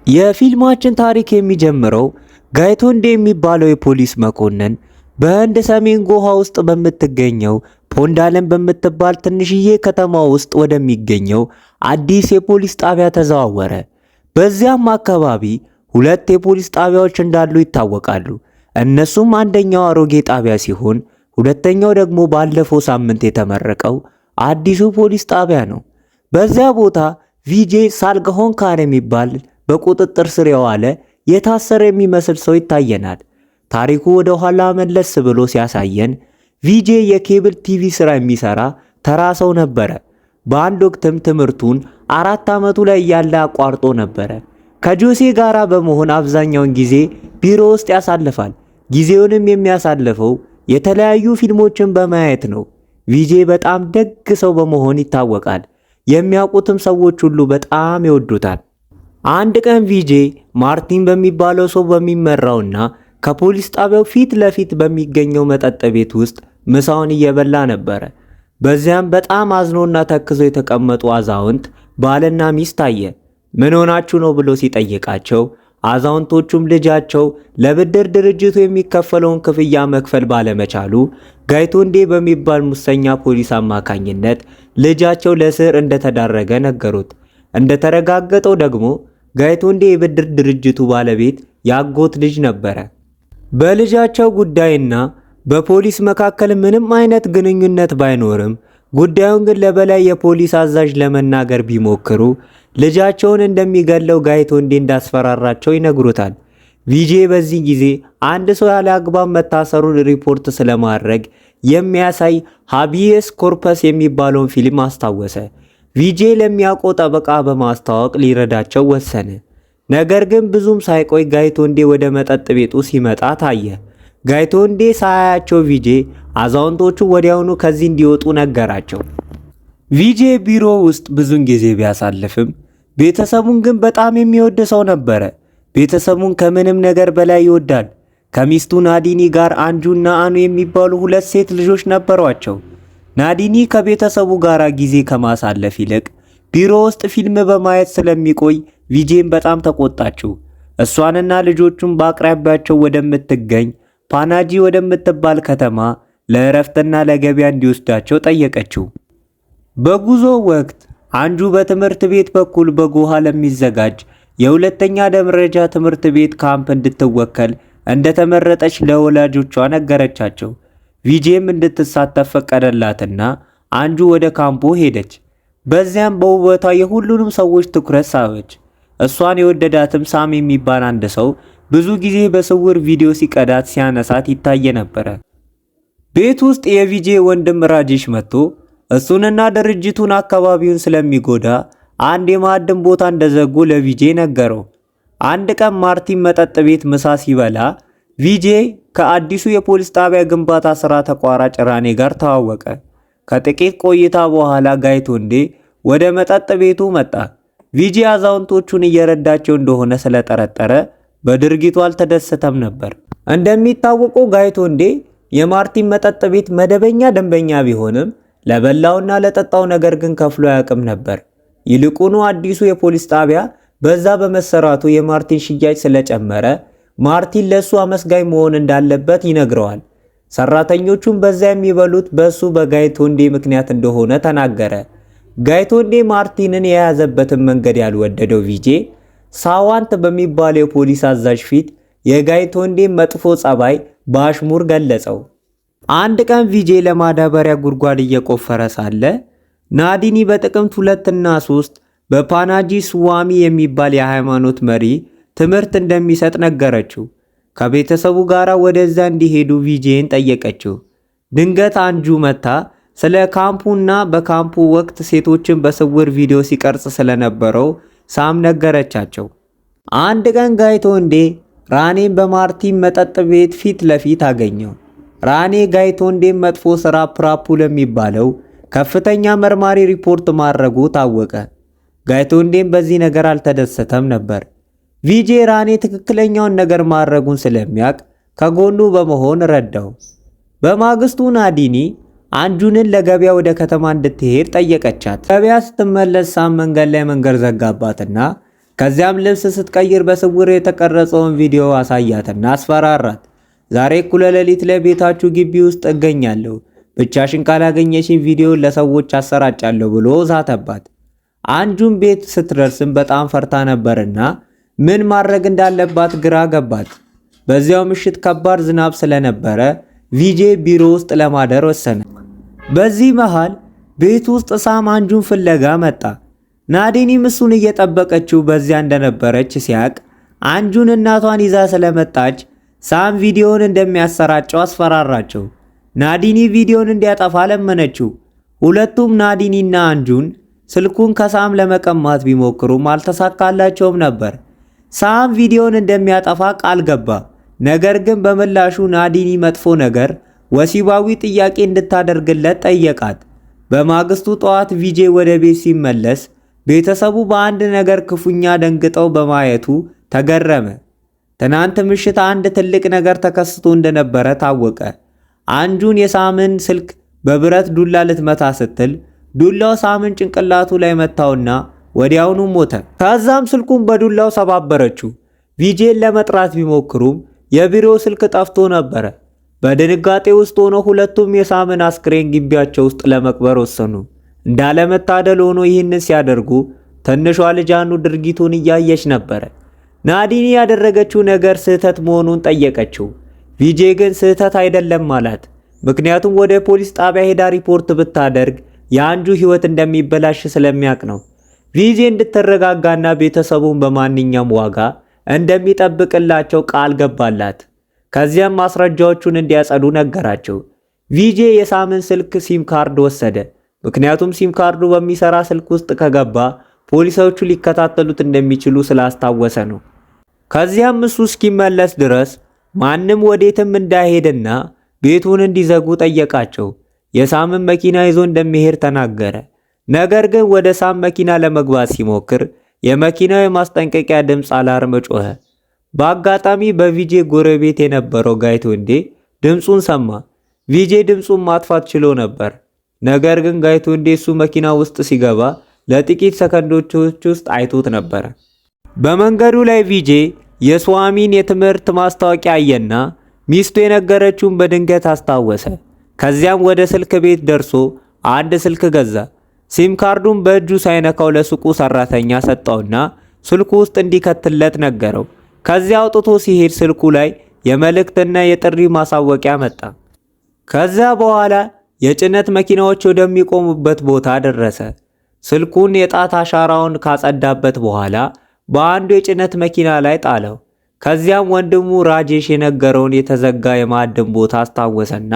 የፊልማችን ታሪክ የሚጀምረው ጋይቶንዴ የሚባለው የፖሊስ መኮንን በህንድ ሰሜን ጎዋ ውስጥ በምትገኘው ፖንዳለን በምትባል ትንሽዬ ከተማ ውስጥ ወደሚገኘው አዲስ የፖሊስ ጣቢያ ተዘዋወረ። በዚያም አካባቢ ሁለት የፖሊስ ጣቢያዎች እንዳሉ ይታወቃሉ። እነሱም አንደኛው አሮጌ ጣቢያ ሲሆን ሁለተኛው ደግሞ ባለፈው ሳምንት የተመረቀው አዲሱ ፖሊስ ጣቢያ ነው። በዚያ ቦታ ቪጄ ሳልግሆንካር የሚባል በቁጥጥር ስር የዋለ የታሰረ የሚመስል ሰው ይታየናል። ታሪኩ ወደ ኋላ መለስ ብሎ ሲያሳየን ቪጄ የኬብል ቲቪ ስራ የሚሰራ ተራ ሰው ነበረ። በአንድ ወቅትም ትምህርቱን 4 ዓመቱ ላይ እያለ አቋርጦ ነበረ። ከጆሴ ጋራ በመሆን አብዛኛውን ጊዜ ቢሮ ውስጥ ያሳልፋል። ጊዜውንም የሚያሳልፈው የተለያዩ ፊልሞችን በማየት ነው። ቪጄ በጣም ደግ ሰው በመሆን ይታወቃል። የሚያውቁትም ሰዎች ሁሉ በጣም ይወዱታል። አንድ ቀን ቪጄ ማርቲን በሚባለው ሰው በሚመራውና ከፖሊስ ጣቢያው ፊት ለፊት በሚገኘው መጠጥ ቤት ውስጥ ምሳውን እየበላ ነበረ። በዚያም በጣም አዝኖና ተክዘው የተቀመጡ አዛውንት ባልና ሚስት አየ። ምን ሆናችሁ ነው ብሎ ሲጠይቃቸው አዛውንቶቹም ልጃቸው ለብድር ድርጅቱ የሚከፈለውን ክፍያ መክፈል ባለመቻሉ ጋይቶንዴ በሚባል ሙሰኛ ፖሊስ አማካኝነት ልጃቸው ለእስር እንደተዳረገ ነገሩት። እንደተረጋገጠው ደግሞ ጋይቶንዴ የብድር ድርጅቱ ባለቤት ያጎት ልጅ ነበረ። በልጃቸው ጉዳይና በፖሊስ መካከል ምንም አይነት ግንኙነት ባይኖርም ጉዳዩን ግን ለበላይ የፖሊስ አዛዥ ለመናገር ቢሞክሩ ልጃቸውን እንደሚገለው ጋይቶንዴ እንዳስፈራራቸው ይነግሩታል። ቪጄ በዚህ ጊዜ አንድ ሰው ያለ አግባብ መታሰሩን ሪፖርት ስለማድረግ የሚያሳይ ሃቢየስ ኮርፐስ የሚባለውን ፊልም አስታወሰ። ቪጄ ለሚያውቀው ጠበቃ በማስተዋወቅ ሊረዳቸው ወሰነ። ነገር ግን ብዙም ሳይቆይ ጋይቶንዴ ወደ መጠጥ ቤቱ ሲመጣ ታየ። ጋይቶንዴ ሳያያቸው ቪጄ አዛውንቶቹ ወዲያውኑ ከዚህ እንዲወጡ ነገራቸው። ቪጄ ቢሮ ውስጥ ብዙን ጊዜ ቢያሳልፍም ቤተሰቡን ግን በጣም የሚወድ ሰው ነበረ። ቤተሰቡን ከምንም ነገር በላይ ይወዳል። ከሚስቱ ናዲኒ ጋር አንጁና አኑ የሚባሉ 2 ሴት ልጆች ነበሯቸው። ናዲኒ ከቤተሰቡ ጋር ጊዜ ከማሳለፍ ይልቅ ቢሮ ውስጥ ፊልም በማየት ስለሚቆይ ቪጄን በጣም ተቆጣችው። እሷንና ልጆቹን በአቅራቢያቸው ወደምትገኝ ፓናጂ ወደምትባል ከተማ ለእረፍትና ለገበያ እንዲወስዳቸው ጠየቀችው። በጉዞ ወቅት አንጁ በትምህርት ቤት በኩል በጎሃ ለሚዘጋጅ የሁለተኛ ደረጃ ትምህርት ቤት ካምፕ እንድትወከል እንደተመረጠች ለወላጆቿ ነገረቻቸው። ቪጄም እንድትሳተፍ ፈቀደላትና አንጁ ወደ ካምፑ ሄደች። በዚያም በውበቷ የሁሉንም ሰዎች ትኩረት ሳበች። እሷን የወደዳትም ሳም የሚባል አንድ ሰው ብዙ ጊዜ በስውር ቪዲዮ ሲቀዳት ሲያነሳት ይታየ ነበረ። ቤት ውስጥ የቪጄ ወንድም ራጄሽ መጥቶ እሱንና ድርጅቱን አካባቢውን ስለሚጎዳ አንድ የማዕድን ቦታ እንደዘጉ ለቪጄ ነገረው። አንድ ቀን ማርቲን መጠጥ ቤት ምሳ ሲበላ ቪጄ ከአዲሱ የፖሊስ ጣቢያ ግንባታ ስራ ተቋራጭ ራኔ ጋር ተዋወቀ። ከጥቂት ቆይታ በኋላ ጋይቶንዴ ወደ መጠጥ ቤቱ መጣ። ቪጄ አዛውንቶቹን እየረዳቸው እንደሆነ ስለጠረጠረ በድርጊቱ አልተደሰተም ነበር። እንደሚታወቀው ጋይቶንዴ የማርቲን መጠጥ ቤት መደበኛ ደንበኛ ቢሆንም ለበላውና ለጠጣው ነገር ግን ከፍሎ አያውቅም ነበር። ይልቁኑ አዲሱ የፖሊስ ጣቢያ በዛ በመሰራቱ የማርቲን ሽያጭ ስለጨመረ ማርቲን ለሱ አመስጋኝ መሆን እንዳለበት ይነግረዋል። ሰራተኞቹም በዛ የሚበሉት በሱ በጋይቶንዴ ምክንያት እንደሆነ ተናገረ። ጋይቶንዴ ማርቲንን የያዘበትን መንገድ ያልወደደው ቪጄ ሳዋንት በሚባለው የፖሊስ አዛዥ ፊት የጋይቶንዴ መጥፎ ጸባይ በአሽሙር ገለጸው። አንድ ቀን ቪጄ ለማዳበሪያ ጉድጓድ እየቆፈረ ሳለ ናዲኒ በጥቅምት 2 እና 3 በፓናጂ ስዋሚ የሚባል የሃይማኖት መሪ ትምህርት እንደሚሰጥ ነገረችው። ከቤተሰቡ ጋር ወደዛ እንዲሄዱ ቪጄን ጠየቀችው። ድንገት አንጁ መታ ስለ ካምፑና በካምፑ ወቅት ሴቶችን በስውር ቪዲዮ ሲቀርጽ ስለነበረው ሳም ነገረቻቸው። አንድ ቀን ጋይቶንዴ ራኔን በማርቲን መጠጥ ቤት ፊት ለፊት አገኘው። ራኔ ጋይቶንዴን መጥፎ ስራ ፕራፑ ለሚባለው ከፍተኛ መርማሪ ሪፖርት ማድረጉ ታወቀ። ጋይቶንዴን በዚህ ነገር አልተደሰተም ነበር። ቪጄ ራኔ ትክክለኛውን ነገር ማድረጉን ስለሚያውቅ ከጎኑ በመሆን ረዳው። በማግስቱ ናዲኒ አንጁንን ለገበያ ወደ ከተማ እንድትሄድ ጠየቀቻት። ገበያ ስትመለስ ሳም መንገድ ላይ መንገድ ዘጋባትና ከዚያም ልብስ ስትቀይር በስውር የተቀረጸውን ቪዲዮ አሳያትና አስፈራራት። ዛሬ እኩለ ሌሊት ላይ ቤታችሁ ግቢ ውስጥ እገኛለሁ፣ ብቻሽን ካላገኘሽኝ ቪዲዮን ለሰዎች አሰራጫለሁ ብሎ ዛተባት። አንጁን ቤት ስትደርስም በጣም ፈርታ ነበርና ምን ማድረግ እንዳለባት ግራ ገባት። በዚያው ምሽት ከባድ ዝናብ ስለነበረ ቪጄ ቢሮ ውስጥ ለማደር ወሰነ። በዚህ መሃል ቤት ውስጥ ሳም አንጁን ፍለጋ መጣ። ናዲኒም እሱን እየጠበቀችው በዚያ እንደነበረች ሲያቅ አንጁን እናቷን ይዛ ስለመጣች ሳም ቪዲዮውን እንደሚያሰራጨው አስፈራራቸው። ናዲኒ ቪዲዮውን እንዲያጠፋ ለመነችው። ሁለቱም ናዲኒና አንጁን ስልኩን ከሳም ለመቀማት ቢሞክሩም አልተሳካላቸውም ነበር። ሳም ቪዲዮውን እንደሚያጠፋ ቃል ገባ። ነገር ግን በምላሹ ናዲኒ መጥፎ ነገር ወሲባዊ ጥያቄ እንድታደርግለት ጠየቃት። በማግስቱ ጠዋት ቪጄ ወደ ቤት ሲመለስ ቤተሰቡ በአንድ ነገር ክፉኛ ደንግጠው በማየቱ ተገረመ። ትናንት ምሽት አንድ ትልቅ ነገር ተከስቶ እንደነበረ ታወቀ። አንጁን የሳምን ስልክ በብረት ዱላ ልትመታ ስትል ዱላው ሳምን ጭንቅላቱ ላይ መታውና ወዲያውኑ ሞተ። ከዛም ስልኩን በዱላው ሰባበረችው። ቪጄን ለመጥራት ቢሞክሩም የቢሮ ስልክ ጠፍቶ ነበረ። በድንጋጤ ውስጥ ሆኖ ሁለቱም የሳምን አስክሬን ግቢያቸው ውስጥ ለመቅበር ወሰኑ። እንዳለመታደል ሆኖ ይህንን ሲያደርጉ ትንሿ ልጅ አኑ ድርጊቱን እያየች ነበረ። ናዲኒ ያደረገችው ነገር ስህተት መሆኑን ጠየቀችው። ቪጄ ግን ስህተት አይደለም አላት። ምክንያቱም ወደ ፖሊስ ጣቢያ ሄዳ ሪፖርት ብታደርግ የአንጁ ሕይወት እንደሚበላሽ ስለሚያውቅ ነው። ቪጄ እንድትረጋጋና ቤተሰቡን በማንኛውም ዋጋ እንደሚጠብቅላቸው ቃል ገባላት። ከዚያም ማስረጃዎቹን እንዲያጸዱ ነገራቸው። ቪጄ የሳምን ስልክ ሲም ካርድ ወሰደ። ምክንያቱም ሲም ካርዱ በሚሰራ ስልክ ውስጥ ከገባ ፖሊሶቹ ሊከታተሉት እንደሚችሉ ስላስታወሰ ነው። ከዚያም እሱ እስኪመለስ ድረስ ማንም ወዴትም እንዳይሄድና ቤቱን እንዲዘጉ ጠየቃቸው። የሳምን መኪና ይዞ እንደሚሄድ ተናገረ። ነገር ግን ወደ ሳም መኪና ለመግባት ሲሞክር የመኪናው የማስጠንቀቂያ ድምፅ አላርም ጮኸ። በአጋጣሚ በቪጄ ጎረቤት የነበረው ጋይቶንዴ ድምፁን ሰማ። ቪጄ ድምፁን ማጥፋት ችሎ ነበር። ነገር ግን ጋይቶንዴ እሱ መኪና ውስጥ ሲገባ ለጥቂት ሰከንዶች ውስጥ አይቶት ነበር። በመንገዱ ላይ ቪጄ የስዋሚን የትምህርት ማስታወቂያ አየና ሚስቱ የነገረችውን በድንገት አስታወሰ። ከዚያም ወደ ስልክ ቤት ደርሶ አንድ ስልክ ገዛ። ሲም ካርዱን በእጁ ሳይነካው ለሱቁ ሰራተኛ ሰጠውና ስልኩ ውስጥ እንዲከትለት ነገረው። ከዚያ አውጥቶ ሲሄድ ስልኩ ላይ የመልእክትና የጥሪ ማሳወቂያ መጣ። ከዚያ በኋላ የጭነት መኪናዎች ወደሚቆሙበት ቦታ ደረሰ። ስልኩን የጣት አሻራውን ካጸዳበት በኋላ በአንዱ የጭነት መኪና ላይ ጣለው። ከዚያም ወንድሙ ራጄሽ የነገረውን የተዘጋ የማዕድን ቦታ አስታወሰና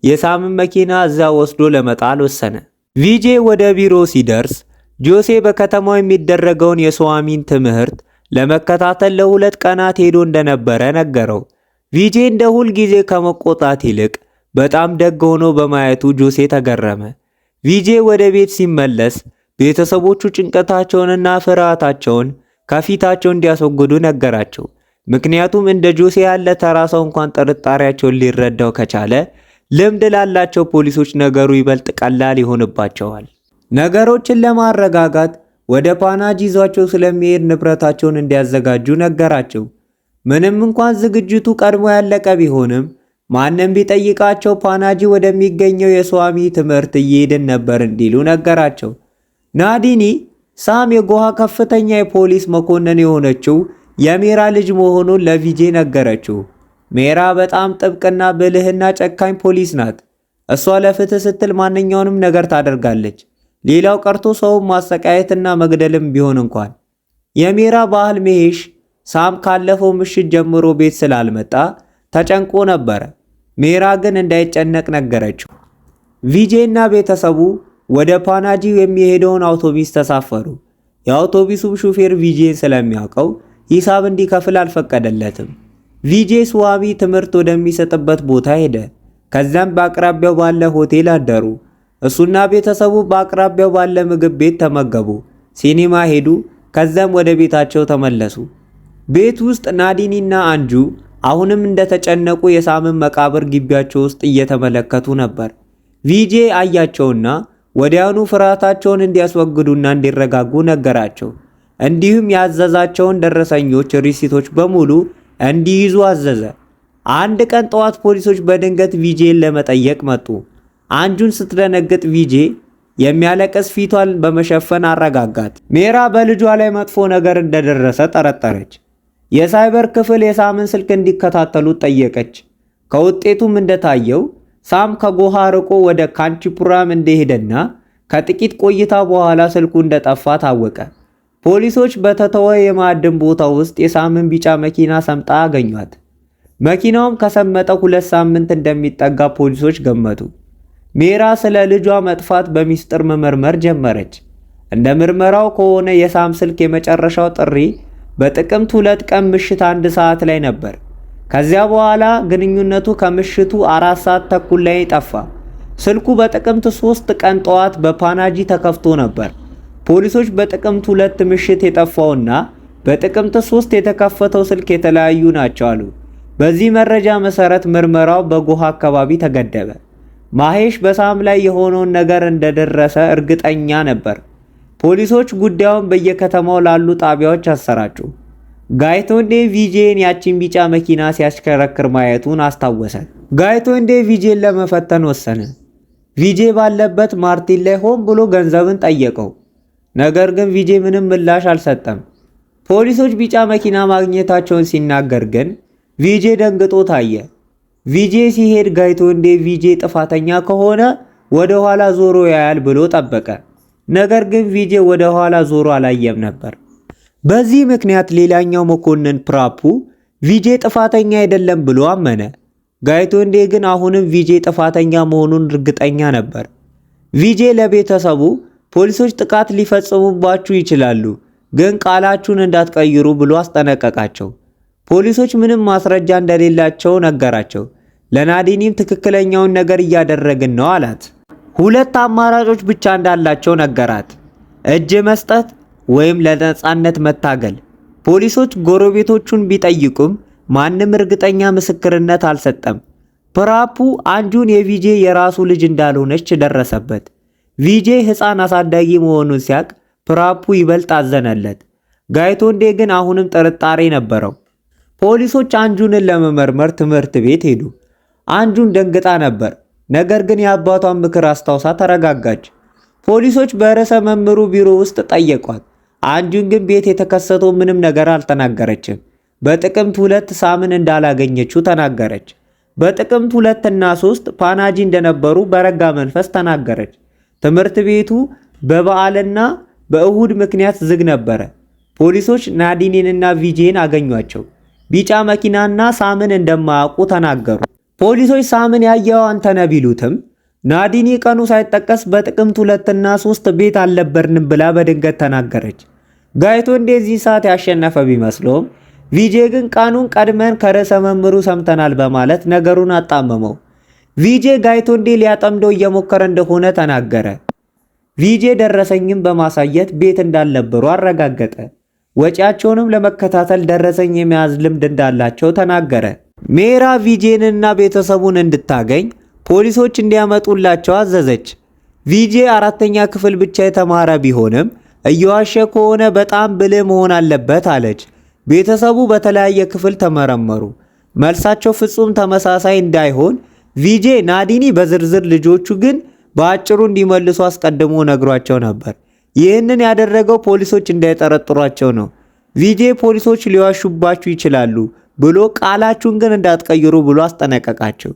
የሳምን መኪና እዛ ወስዶ ለመጣል ወሰነ። ቪጄ ወደ ቢሮ ሲደርስ ጆሴ በከተማው የሚደረገውን የስዋሚን ትምህርት ለመከታተል ለ2 ቀናት ሄዶ እንደነበረ ነገረው። ቪጄ እንደ ሁል ጊዜ ከመቆጣት ይልቅ በጣም ደግ ሆኖ በማየቱ ጆሴ ተገረመ። ቪጄ ወደ ቤት ሲመለስ ቤተሰቦቹ ጭንቀታቸውንና ፍርሃታቸውን ከፊታቸው እንዲያስወግዱ ነገራቸው። ምክንያቱም እንደ ጆሴ ያለ ተራ ሰው እንኳን ጥርጣሬያቸውን ሊረዳው ከቻለ ልምድ ላላቸው ፖሊሶች ነገሩ ይበልጥ ቀላል ይሆንባቸዋል። ነገሮችን ለማረጋጋት ወደ ፓናጂ ይዟቸው ስለሚሄድ ንብረታቸውን እንዲያዘጋጁ ነገራቸው። ምንም እንኳን ዝግጅቱ ቀድሞ ያለቀ ቢሆንም ማንም ቢጠይቃቸው ፓናጂ ወደሚገኘው የስዋሚ ትምህርት እየሄድን ነበር እንዲሉ ነገራቸው። ናዲኒ ሳም የጎሃ ከፍተኛ የፖሊስ መኮንን የሆነችው የሜራ ልጅ መሆኑን ለቪጄ ነገረችው። ሜራ በጣም ጥብቅና ብልህና ጨካኝ ፖሊስ ናት። እሷ ለፍትህ ስትል ማንኛውንም ነገር ታደርጋለች። ሌላው ቀርቶ ሰውን ማሰቃየትና መግደልም ቢሆን እንኳን። የሜራ ባህል መሄሽ ሳም ካለፈው ምሽት ጀምሮ ቤት ስላልመጣ ተጨንቆ ነበረ። ሜራ ግን እንዳይጨነቅ ነገረችው። ቪጄ እና ቤተሰቡ ወደ ፓናጂ የሚሄደውን አውቶቡስ ተሳፈሩ። የአውቶቡሱ ሹፌር ቪጄን ስለሚያውቀው ሂሳብ እንዲከፍል አልፈቀደለትም። ቪጄ ስዋሚ ትምህርት ወደሚሰጥበት ቦታ ሄደ። ከዚያም በአቅራቢያው ባለ ሆቴል አደሩ። እሱና ቤተሰቡ በአቅራቢያው ባለ ምግብ ቤት ተመገቡ፣ ሲኒማ ሄዱ። ከዚያም ወደ ቤታቸው ተመለሱ። ቤት ውስጥ ናዲኒና አንጁ አሁንም እንደተጨነቁ የሳምን መቃብር ግቢያቸው ውስጥ እየተመለከቱ ነበር። ቪጄ አያቸውና ወዲያውኑ ፍርሃታቸውን እንዲያስወግዱና እንዲረጋጉ ነገራቸው። እንዲሁም ያዘዛቸውን ደረሰኞች ሪሲቶች በሙሉ እንዲይዙ አዘዘ። አንድ ቀን ጠዋት ፖሊሶች በድንገት ቪጄን ለመጠየቅ መጡ። አንጁን ስትደነግጥ ቪጄ የሚያለቅስ ፊቷን በመሸፈን አረጋጋት። ሜራ በልጇ ላይ መጥፎ ነገር እንደደረሰ ጠረጠረች። የሳይበር ክፍል የሳምን ስልክ እንዲከታተሉት ጠየቀች። ከውጤቱም እንደታየው ሳም ከጎሃ ርቆ ወደ ካንቺፑራም እንደሄደና ከጥቂት ቆይታ በኋላ ስልኩ እንደጠፋ ታወቀ። ፖሊሶች በተተወ የማዕድን ቦታ ውስጥ የሳምን ቢጫ መኪና ሰምጣ አገኟት። መኪናውም ከሰመጠ 2 ሳምንት እንደሚጠጋ ፖሊሶች ገመቱ። ሜራ ስለ ልጇ መጥፋት በሚስጥር መመርመር ጀመረች። እንደ ምርመራው ከሆነ የሳም ስልክ የመጨረሻው ጥሪ በጥቅምት 2 ቀን ምሽት 1 ሰዓት ላይ ነበር። ከዚያ በኋላ ግንኙነቱ ከምሽቱ 4 ሰዓት ተኩል ላይ ጠፋ። ስልኩ በጥቅምት 3 ቀን ጠዋት በፓናጂ ተከፍቶ ነበር። ፖሊሶች በጥቅምት 2 ምሽት የጠፋውና በጥቅምት 3 የተከፈተው ስልክ የተለያዩ ናቸው አሉ። በዚህ መረጃ መሰረት ምርመራው በጎሃ አካባቢ ተገደበ። ማሄሽ በሳም ላይ የሆነውን ነገር እንደደረሰ እርግጠኛ ነበር። ፖሊሶች ጉዳዩን በየከተማው ላሉ ጣቢያዎች አሰራጩ። ጋይቶንዴ ቪጄን ያቺን ቢጫ መኪና ሲያሽከረክር ማየቱን አስታወሰ። ጋይቶንዴ ቪጄን ለመፈተን ወሰነ። ቪጄ ባለበት ማርቲን ላይ ሆን ብሎ ገንዘብን ጠየቀው። ነገር ግን ቪጄ ምንም ምላሽ አልሰጠም። ፖሊሶች ቢጫ መኪና ማግኘታቸውን ሲናገር ግን ቪጄ ደንግጦ ታየ። ቪጄ ሲሄድ ጋይቶንዴ ቪጄ ጥፋተኛ ከሆነ ወደ ኋላ ዞሮ ያያል ብሎ ጠበቀ። ነገር ግን ቪጄ ወደ ኋላ ዞሮ አላየም ነበር። በዚህ ምክንያት ሌላኛው መኮንን ፕራፑ ቪጄ ጥፋተኛ አይደለም ብሎ አመነ። ጋይቶንዴ ግን አሁንም ቪጄ ጥፋተኛ መሆኑን እርግጠኛ ነበር። ቪጄ ለቤተሰቡ ፖሊሶች ጥቃት ሊፈጽሙባችሁ ይችላሉ፣ ግን ቃላችሁን እንዳትቀይሩ ብሎ አስጠነቀቃቸው። ፖሊሶች ምንም ማስረጃ እንደሌላቸው ነገራቸው። ለናዲኒም ትክክለኛውን ነገር እያደረግን ነው አላት። 2 አማራጮች ብቻ እንዳላቸው ነገራት፣ እጅ መስጠት ወይም ለነጻነት መታገል። ፖሊሶች ጎረቤቶቹን ቢጠይቁም ማንም እርግጠኛ ምስክርነት አልሰጠም። ፕራፑ አንጁን የቪጄ የራሱ ልጅ እንዳልሆነች ደረሰበት። ቪጄ ሕፃን አሳዳጊ መሆኑን ሲያቅ ፕራፑ ይበልጥ አዘነለት። ጋይቶንዴ ግን አሁንም ጥርጣሬ ነበረው። ፖሊሶች አንጁንን ለመመርመር ትምህርት ቤት ሄዱ። አንጁን ደንግጣ ነበር፣ ነገር ግን የአባቷን ምክር አስታውሳ ተረጋጋች። ፖሊሶች በርዕሰ መምህሩ ቢሮ ውስጥ ጠየቋት። አንጁን ግን ቤት የተከሰተው ምንም ነገር አልተናገረችም። በጥቅምት 2 ሳምን እንዳላገኘችው ተናገረች። በጥቅምት 2 እና 3 ፓናጂ እንደነበሩ በረጋ መንፈስ ተናገረች። ትምህርት ቤቱ በበዓልና በእሁድ ምክንያት ዝግ ነበረ። ፖሊሶች ናዲኒንና ቪጄን አገኟቸው። ቢጫ መኪናና ሳምን እንደማያውቁ ተናገሩ። ፖሊሶች ሳምን ያየው አንተነህ ቢሉትም ናዲኒ ቀኑ ሳይጠቀስ በጥቅምት 2 እና 3 ቤት አልነበርንም ብላ በድንገት ተናገረች። ጋይቶንዴ እዚህ ሰዓት ያሸነፈ ቢመስለውም ቪጄ ግን ቀኑን ቀድመን ከርዕሰ መምህሩ ሰምተናል በማለት ነገሩን አጣመመው። ቪጄ ጋይቶንዴ ሊያጠምደው እየሞከረ እንደሆነ ተናገረ። ቪጄ ደረሰኝም በማሳየት ቤት እንዳልነበሩ አረጋገጠ። ወጪያቸውንም ለመከታተል ደረሰኝ የመያዝ ልምድ እንዳላቸው ተናገረ። ሜራ ቪጄንና ቤተሰቡን እንድታገኝ ፖሊሶች እንዲያመጡላቸው አዘዘች። ቪጄ 4ኛ ክፍል ብቻ የተማረ ቢሆንም እየዋሸ ከሆነ በጣም ብልህ መሆን አለበት አለች። ቤተሰቡ በተለያየ ክፍል ተመረመሩ። መልሳቸው ፍጹም ተመሳሳይ እንዳይሆን ቪጄ ናዲኒ በዝርዝር ልጆቹ ግን በአጭሩ እንዲመልሱ አስቀድሞ ነግሯቸው ነበር። ይህንን ያደረገው ፖሊሶች እንዳይጠረጥሯቸው ነው። ቪጄ ፖሊሶች ሊዋሹባችሁ ይችላሉ ብሎ ቃላችሁን ግን እንዳትቀይሩ ብሎ አስጠነቀቃቸው።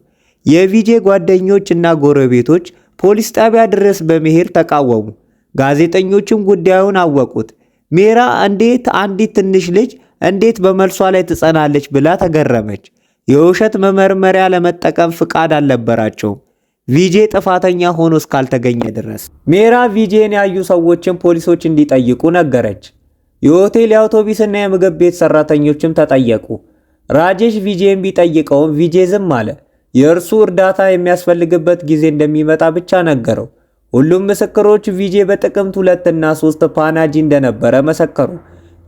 የቪጄ ጓደኞች እና ጎረቤቶች ፖሊስ ጣቢያ ድረስ በመሄድ ተቃወሙ። ጋዜጠኞችም ጉዳዩን አወቁት። ሜራ እንዴት አንዲት ትንሽ ልጅ እንዴት በመልሷ ላይ ትጸናለች ብላ ተገረመች። የውሸት መመርመሪያ ለመጠቀም ፍቃድ አልነበራቸውም፣ ቪጄ ጥፋተኛ ሆኖ እስካልተገኘ ድረስ። ሜራ ቪጄን ያዩ ሰዎችን ፖሊሶች እንዲጠይቁ ነገረች። የሆቴል የአውቶቡስና የምግብ ቤት ሰራተኞችም ተጠየቁ። ራጄሽ ቪጄን ቢጠይቀውም ቪጄ ዝም አለ። የእርሱ እርዳታ የሚያስፈልግበት ጊዜ እንደሚመጣ ብቻ ነገረው። ሁሉም ምስክሮች ቪጄ በጥቅምት 2 እና 3 ፓናጂ እንደነበረ መሰከሩ።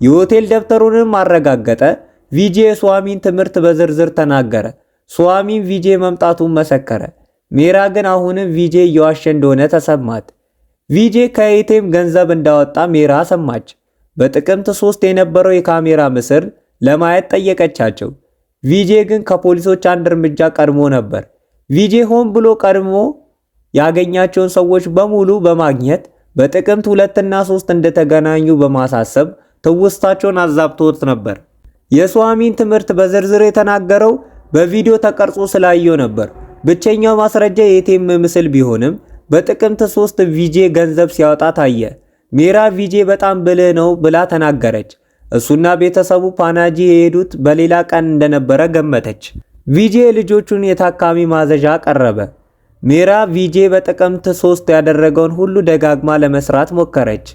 የሆቴል ደብተሩንም አረጋገጠ። ቪጄ የስዋሚን ትምህርት በዝርዝር ተናገረ። ስዋሚን ቪጄ መምጣቱን መሰከረ። ሜራ ግን አሁንም ቪጄ እየዋሸ እንደሆነ ተሰማት። ቪጄ ከኤቲኤም ገንዘብ እንዳወጣ ሜራ ሰማች። በጥቅምት 3 የነበረው የካሜራ ምስል ለማየት ጠየቀቻቸው። ቪጄ ግን ከፖሊሶች አንድ እርምጃ ቀድሞ ነበር። ቪጄ ሆን ብሎ ቀድሞ ያገኛቸውን ሰዎች በሙሉ በማግኘት በጥቅምት 2 እና 3 እንደተገናኙ በማሳሰብ ትውስታቸውን አዛብቶት ነበር። የሷሚን ትምህርት በዝርዝር የተናገረው በቪዲዮ ተቀርጾ ስላየው ነበር። ብቸኛው ማስረጃ የኤቲኤም ምስል ቢሆንም በጥቅምት 3 ቪጄ ገንዘብ ሲያወጣ ታየ። ሜራ ቪጄ በጣም ብልህ ነው ብላ ተናገረች። እሱና ቤተሰቡ ፓናጂ የሄዱት በሌላ ቀን እንደነበረ ገመተች። ቪጄ ልጆቹን የታካሚ ማዘዣ ቀረበ። ሜራ ቪጄ በጥቅምት 3 ያደረገውን ሁሉ ደጋግማ ለመስራት ሞከረች።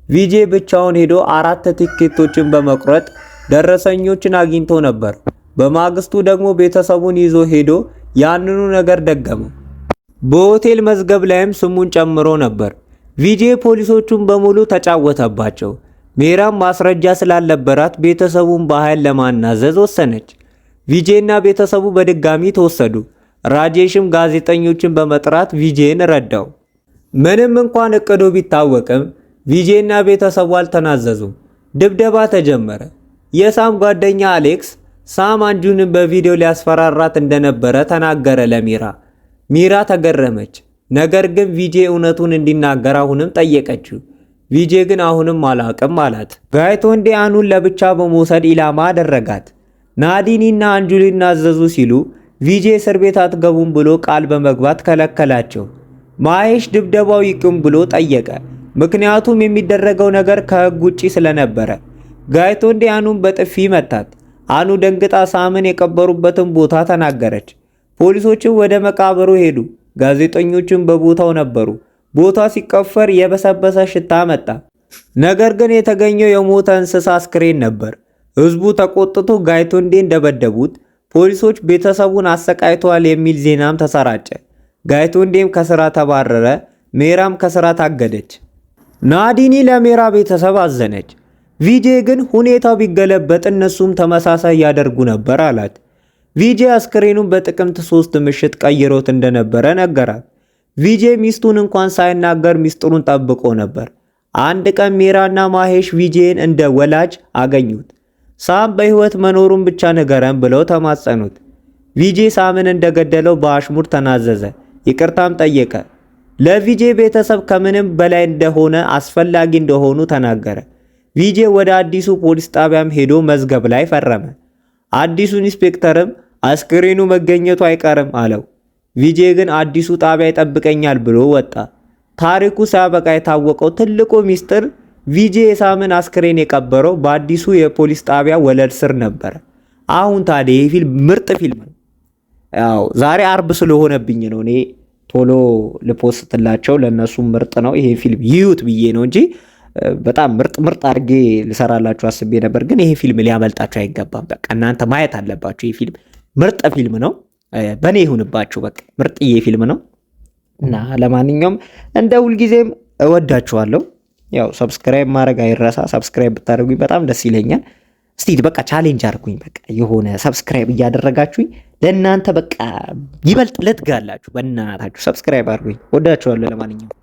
ቪጄ ብቻውን ሄዶ 4 ቲኬቶችን በመቁረጥ ደረሰኞችን አግኝቶ ነበር። በማግስቱ ደግሞ ቤተሰቡን ይዞ ሄዶ ያንኑ ነገር ደገመ። በሆቴል መዝገብ ላይም ስሙን ጨምሮ ነበር። ቪጄ ፖሊሶቹን በሙሉ ተጫወተባቸው። ሜራም ማስረጃ ስላልነበራት ቤተሰቡን በኃይል ለማናዘዝ ወሰነች። ቪጄና ቤተሰቡ በድጋሚ ተወሰዱ። ራጄሽም ጋዜጠኞችን በመጥራት ቪጄን ረዳው። ምንም እንኳን እቅዱ ቢታወቅም ቪጄና ቤተሰቡ አልተናዘዙም። ድብደባ ተጀመረ። የሳም ጓደኛ አሌክስ ሳም አንጁንን በቪዲዮ ሊያስፈራራት እንደነበረ ተናገረ ለሚራ። ሚራ ተገረመች። ነገር ግን ቪጄ እውነቱን እንዲናገር አሁንም ጠየቀችው። ቪጄ ግን አሁንም አላቅም አላት። ጋይቶንዴ አኑን ለብቻ በመውሰድ ኢላማ አደረጋት። ናዲኒና አንጁ ሊናዘዙ ሲሉ ቪጄ እስር ቤት አትገቡም ብሎ ቃል በመግባት ከለከላቸው። ማሄሽ ድብደባው ይቁም ብሎ ጠየቀ። ምክንያቱም የሚደረገው ነገር ከህግ ውጪ ስለነበረ። ጋይቶንዴ አኑን በጥፊ መታት። አኑ ደንግጣ ሳምን የቀበሩበትን ቦታ ተናገረች። ፖሊሶችም ወደ መቃብሩ ሄዱ። ጋዜጠኞችም በቦታው ነበሩ። ቦታ ሲቀፈር የበሰበሰ ሽታ መጣ። ነገር ግን የተገኘው የሞተ እንስሳ አስክሬን ነበር። ህዝቡ ተቆጥቶ ጋይቶንዴን እንደበደቡት፣ ፖሊሶች ቤተሰቡን አሰቃይተዋል የሚል ዜናም ተሰራጨ። ጋይቶንዴም ከስራ ተባረረ። ሜራም ከስራ ታገደች። ናዲኒ ለሜራ ቤተሰብ አዘነች። ቪጄ ግን ሁኔታው ቢገለበጥ እነሱም ተመሳሳይ ያደርጉ ነበር አላት። ቪጄ አስክሬኑን በጥቅምት 3 ምሽት ቀይሮት እንደነበረ ነገራት። ቪጄ ሚስቱን እንኳን ሳይናገር ሚስጥሩን ጠብቆ ነበር። አንድ ቀን ሜራና ማሄሽ ቪጄን እንደ ወላጅ አገኙት። ሳም በህይወት መኖሩን ብቻ ንገረን ብለው ተማጸኑት። ቪጄ ሳምን እንደገደለው በአሽሙር ተናዘዘ። ይቅርታም ጠየቀ። ለቪጄ ቤተሰብ ከምንም በላይ እንደሆነ አስፈላጊ እንደሆኑ ተናገረ። ቪጄ ወደ አዲሱ ፖሊስ ጣቢያም ሄዶ መዝገብ ላይ ፈረመ። አዲሱ ኢንስፔክተርም አስክሬኑ መገኘቱ አይቀርም አለው። ቪጄ ግን አዲሱ ጣቢያ ይጠብቀኛል ብሎ ወጣ። ታሪኩ ሳያበቃ የታወቀው ትልቁ ሚስጥር ቪጄ የሳምን አስክሬን የቀበረው በአዲሱ የፖሊስ ጣቢያ ወለል ስር ነበር። አሁን ታዲያ ይህ ፊልም ምርጥ ፊልም ነው። ያው ዛሬ አርብ ስለሆነብኝ ነው እኔ ቶሎ ልፖስትላቸው፣ ለነሱ ምርጥ ነው ይሄ ፊልም ይዩት ብዬ ነው እንጂ በጣም ምርጥ አድርጌ ልሰራላችሁ አስቤ ነበር። ግን ይሄ ፊልም ሊያመልጣችሁ አይገባም። በቃ እናንተ ማየት አለባችሁ። ይሄ ፊልም ምርጥ ፊልም ነው። በእኔ ይሁንባችሁ። በቃ ምርጥዬ ፊልም ነው እና ለማንኛውም እንደ ሁልጊዜም እወዳችኋለሁ። ያው ሰብስክራይብ ማድረግ አይረሳ። ሰብስክራይብ ብታደርጉኝ በጣም ደስ ይለኛል። እስቲ በቃ ቻሌንጅ አድርጉኝ። በቃ የሆነ ሰብስክራይብ እያደረጋችሁኝ ለእናንተ በቃ ይበልጥ ልትጋላችሁ። በእናታችሁ ሰብስክራይብ አድርጉኝ። ወዳችኋለሁ። ለማንኛውም